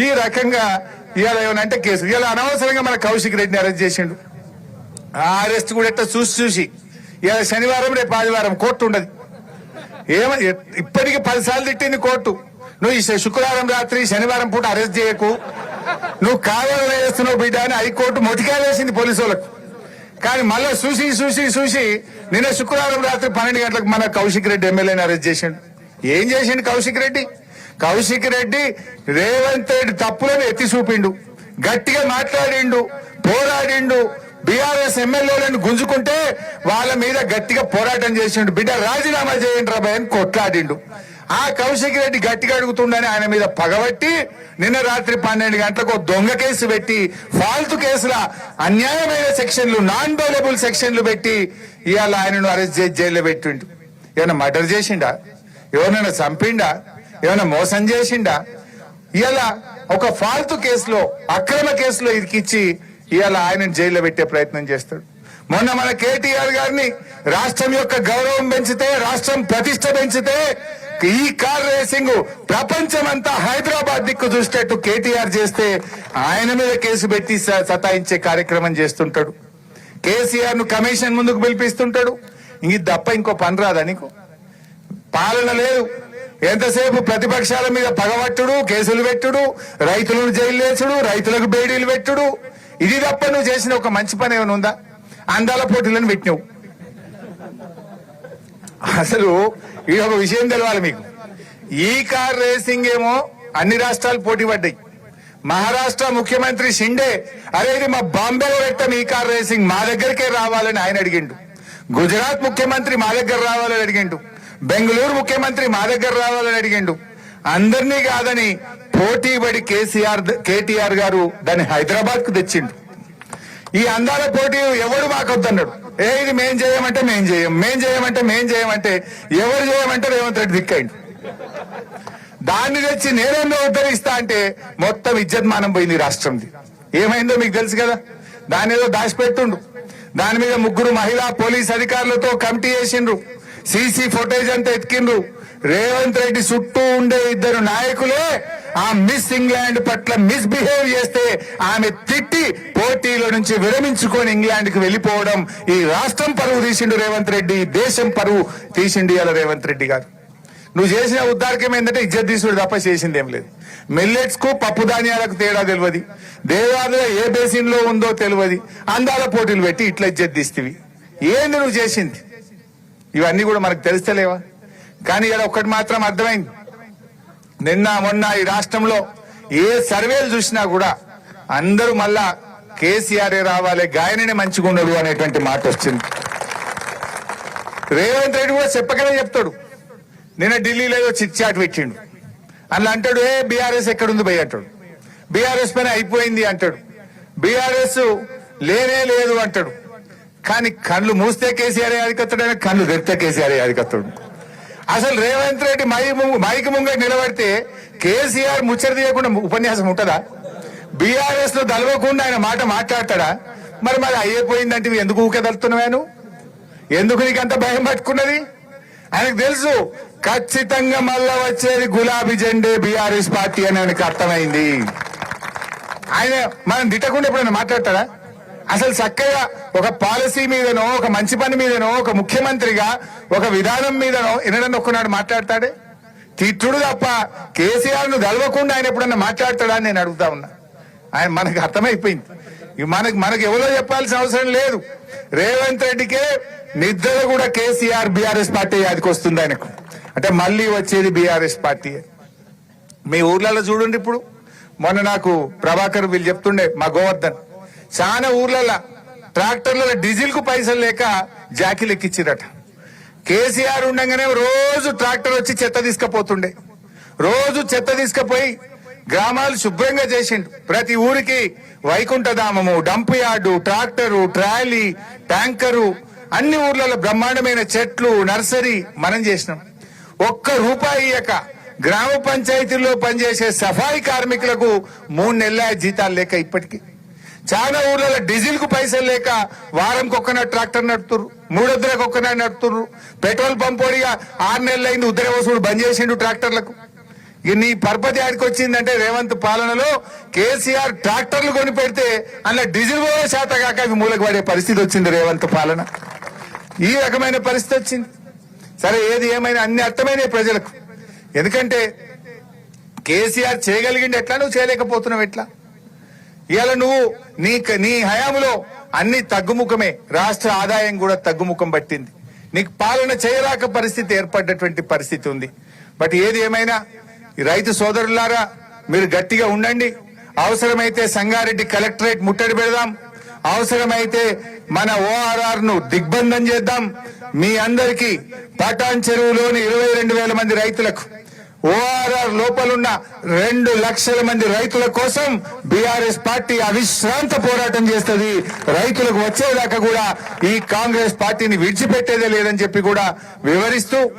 ఈ రకంగా ఇవాళ ఏమనంటే కేసు ఇవాళ అనవసరంగా మన కౌశిక్ రెడ్డిని అరెస్ట్ చేసిండు. ఆ అరెస్ట్ కూడా ఎట్లా చూసి ఇవాళ శనివారం రేపు ఆదివారం కోర్టు ఉండదు. ఇప్పటికీ 10 సార్లు తిట్టింది కోర్టు. నువ్వు ఈ శుక్రవారం రాత్రి శనివారం పూట అరెస్ట్ చేయకు, నువ్వు కావాలని వేస్తున్నావు బిడ్డ అని హైకోర్టు మొటికాయలు వేసింది పోలీసు వాళ్ళకు. కానీ మళ్ళీ చూసి నిన్న శుక్రవారం రాత్రి 12 గంటలకు మన కౌశిక్ రెడ్డి ఎమ్మెల్యేని అరెస్ట్ చేసిండు. ఏం చేసిండు కౌశిక్ రెడ్డి? కౌశిక్ రెడ్డి రేవంత్ రెడ్డి తప్పులను ఎత్తి చూపిండు, గట్టిగా మాట్లాడిండు, పోరాడిండు. బీఆర్ఎస్ ఎమ్మెల్యేలను గుంజుకుంటే వాళ్ళ మీద గట్టిగా పోరాటం చేసిండు. బిడ్డ రాజీనామా చేయండి రాబాయ్ అని కొట్లాడిండు. ఆ కౌశిక్ రెడ్డి గట్టిగా అడుగుతుండని ఆయన మీద పగబట్టి నిన్న రాత్రి 12 గంటలకు దొంగ కేసు పెట్టి ఫాల్తు కేసుల అన్యాయమైన సెక్షన్లు, నాన్ బెయిలబుల్ సెక్షన్లు పెట్టి ఇవాళ ఆయనను అరెస్ట్ చేసి జైల్లో పెట్టిండు. ఏమైనా మర్డర్ చేసిండా? ఎవరైనా చంపిండా? ఏమైనా మోసం చేసిండా? ఇవాళ ఒక ఫాల్తు కేసులో, అక్రమ కేసులో ఇరికిచ్చి ఇవాళ ఆయనను జైల్లో పెట్టే ప్రయత్నం చేస్తాడు. మొన్న మన కేటీఆర్ గారిని రాష్ట్రం యొక్క గౌరవం పెంచితే, రాష్ట్రం ప్రతిష్ట పెంచితే ఈ కార్ రేసింగ్ ప్రపంచమంతా హైదరాబాద్ దిక్కు చూసేట్టు కేటీఆర్ చేస్తే ఆయన మీద కేసు పెట్టి సతాయించే కార్యక్రమం చేస్తుంటాడు. కేసీఆర్ ను కమిషన్ ముందుకు పిలిపిస్తుంటాడు. ఇది తప్ప ఇంకో పని రాదా నీకు? పాలన లేదు. ఎంతసేపు ప్రతిపక్షాల మీద పగబట్టుడు, కేసులు పెట్టుడు, రైతులను జైలు వేసుడు, రైతులకు బేడీలు పెట్టుడు. ఇది తప్ప నువ్వు చేసిన ఒక మంచి పని ఏమైనా ఉందా? అందాల పోటీలను పెట్టినావు. అసలు ఈ ఒక విషయం తెలవాలి మీకు. ఈ కార్ రేసింగ్ ఏమో అన్ని రాష్ట్రాలు పోటీ పడ్డాయి. మహారాష్ట్ర ముఖ్యమంత్రి షిండే అరే ఇది మా బాంబేలో పెట్టాం ఈ కార్ రేసింగ్, మా దగ్గరికే రావాలని ఆయన అడిగిండు. గుజరాత్ ముఖ్యమంత్రి మా దగ్గర రావాలని అడిగిండు. బెంగళూరు ముఖ్యమంత్రి మా దగ్గర రావాలని అడిగిండు. అందరినీ కాదని పోటీ పడి కేటీఆర్ గారు దాన్ని హైదరాబాద్ కు తెచ్చిండు. ఈ అందాల పోటీ ఎవడు మాకొద్దన్నాడు. ఇది మేం చేయమంటే మేం చేయం, మేం చేయమంటే ఎవరు చేయమంటే రేవంత్ రెడ్డి దిక్కైండు. దాన్ని తెచ్చి నేనేందో ఉద్ధరిస్తా అంటే మొత్తం ఇజ్జత్మానం పోయింది రాష్ట్రంది. ఏమైందో మీకు తెలుసు కదా. దాని ఏదో దాచిపెట్టుండు. దాని మీద 3 మహిళా పోలీస్ అధికారులతో కమిటీ చేసిండ్రు. సీసీ ఫుటేజ్ అంతా ఎత్తికిండ్రు. రేవంత్ రెడ్డి చుట్టూ ఉండే 2 నాయకులే ఆ మిస్ ఇంగ్లాండ్ పట్ల మిస్బిహేవ్ చేస్తే ఆమె తిట్టి పోటీలో నుంచి విరమించుకొని ఇంగ్లాండ్ కి వెళ్లిపోవడం. ఈ రాష్ట్రం పరువు తీసిండు రేవంత్ రెడ్డి, దేశం పరువు తీసిండు ఇలా రేవంత్ రెడ్డి గారు. నువ్వు చేసిన ఉద్దారకం ఏంటంటే ఇజ్జత్ తీసుడు తప్ప చేసింది ఏం లేదు. మిల్లెట్స్ కు పప్పు ధాన్యాలకు తేడా తెలియదు, దేవాలయ ఏ బేసిన్ లో ఉందో తెలియదు, అందాల పోటీలు పెట్టి ఇట్లా ఇజ్జత్ తీస్తేవి. ఏంది నువ్వు చేసింది? ఇవన్నీ కూడా మనకు తెలుస్తలేవా? కానీ ఇలా ఒక్కటి మాత్రం అర్థమైంది. నిన్న మొన్న ఈ రాష్ట్రంలో ఏ సర్వేలు చూసినా కూడా అందరూ మళ్ళా కేసీఆర్ రావాలి, గాయననే మంచిగా ఉండడు అనేటువంటి మాట వచ్చింది. రేవంత్ రెడ్డి కూడా చెప్పకనే చెప్తాడు. నిన్న ఢిల్లీలో చిట్ చాట్ పెట్టిండు. అందులో అంటాడు బీఆర్ఎస్ ఎక్కడుంది భయ్ అంటాడు. బీఆర్ఎస్ పని అయిపోయింది అంటాడు. బీఆర్ఎస్ లేనే లేదు అంటాడు. కానీ కళ్ళు మూస్తే కేసీఆర్ అధికత్తాడు, కళ్ళు తెరిస్తే కేసీఆర్ అధికత్తాడు. అసలు రేవంత్ రెడ్డి మైకి ముంగట నిలబడితే కేసీఆర్ ముచ్చట తీయకుండా ఉపన్యాసం ఉంటుందా? బీఆర్ఎస్ లో దలవకుండా ఆయన మాట మాట్లాడతాడా? మరి అయిపోయిందంటే ఎందుకు ఊకెదలుతున్నాను? ఎందుకు నీకు అంత భయం పట్టుకున్నది? ఆయనకు తెలుసు ఖచ్చితంగా మళ్ళా వచ్చేది గులాబీ జెండే బీఆర్ఎస్ పార్టీ అని ఆయనకు అర్థమైంది. ఆయన మనం తిట్టకుండా ఎప్పుడైనా మాట్లాడతాడా? అసలు చక్కగా ఒక పాలసీ మీదనో, ఒక మంచి పని మీదనో, ఒక ముఖ్యమంత్రిగా ఒక విధానం మీదనో ఎన్నడన్నా ఒక్కనాడు మాట్లాడతాడే? తిట్టుడు తప్ప కేసీఆర్ ను గెలవకుండా ఆయన ఎప్పుడన్నా మాట్లాడతాడా అని నేను అడుగుతా ఉన్నా. ఆయన మనకు అర్థమైపోయింది. మనకు ఎవరో చెప్పాల్సిన అవసరం లేదు. రేవంత్ రెడ్డికే నిద్ర కూడా కేసీఆర్ బీఆర్ఎస్ పార్టీ యాదికి వస్తుంది ఆయనకు. అంటే మళ్ళీ వచ్చేది బీఆర్ఎస్ పార్టీ. మీ ఊర్లలో చూడండి. ఇప్పుడు మొన్న నాకు ప్రభాకర్ వీళ్ళు చెప్తుండే, మా గోవర్ధన్ చాలా ఊర్లలో ట్రాక్టర్లలో డీజిల్ కు పైసలు లేక జాకీలు ఎక్కిచ్చిరట. కేసీఆర్ ఉండగానే రోజు ట్రాక్టర్ వచ్చి చెత్త తీసుకుపోతుండే. రోజు చెత్త తీసుకుపోయి గ్రామాలు శుభ్రంగా చేసిండు. ప్రతి ఊరికి వైకుంఠధామము, dump yard, tractor, trolley, tanker, అన్ని ఊర్లలో బ్రహ్మాండమైన చెట్లు, నర్సరీ మనం చేసినాం. ₹1 ఇయ్యక గ్రామ పంచాయతీల్లో పనిచేసే సఫాయి కార్మికులకు 3 నెలల జీతాలు లేక ఇప్పటికీ చాలా ఊర్లలో డీజిల్ కు పైసలు లేక వారంకి ఒక్కనాడు ట్రాక్టర్ నడుపుతుర్రు, 3 వద్దలకు ఒక్కనాడు నడుపుతుర్రు. పెట్రోల్ పంప్ ఓడిగా 6 నెలలైంది ఉద్దర వసూలు బంద్ చేసిండు ట్రాక్టర్లకు. ఇక నీ పరపతి ఆడికి వచ్చిందంటే రేవంత్ పాలనలో కేసీఆర్ ట్రాక్టర్లు కొని పెడితే అందులో డీజిల్ కూడా శాత కాక అవి మూలకు పడే పరిస్థితి వచ్చింది రేవంత్ పాలన. ఈ రకమైన పరిస్థితి వచ్చింది. సరే ఏది ఏమైనా అన్ని అర్థమైనవి ప్రజలకు. ఎందుకంటే కేసీఆర్ చేయగలిగింది ఎట్లా, నువ్వు చేయలేకపోతున్నావు ఎట్లా? ఇవాళ నువ్వు నీ హయాంలో అన్ని తగ్గుముఖమే, రాష్ట్ర ఆదాయం కూడా తగ్గుముఖం పట్టింది. నీకు పాలన చేయరాక పరిస్థితి ఏర్పడ్డటువంటి పరిస్థితి ఉంది. బట్ ఏది ఏమైనా ఈ రైతు సోదరులారా మీరు గట్టిగా ఉండండి. అవసరమైతే సంగారెడ్డి కలెక్టరేట్ ముట్టడి పెడదాం, అవసరమైతే మన ఓఆర్ఆర్ ను దిగ్బంధం చేద్దాం. మీ అందరికీ పటాన్ చెరువులోని 22,000 మంది రైతులకు, ఓఆర్ఆర్ లోపలున్న 2 లక్షల మంది రైతుల కోసం బీఆర్ఎస్ పార్టీ అవిశ్రాంత పోరాటం చేస్తుంది. రైతులకు వచ్చేదాకా కూడా ఈ కాంగ్రెస్ పార్టీని విడిచిపెట్టేదే లేదని చెప్పి కూడా వివరిస్తూ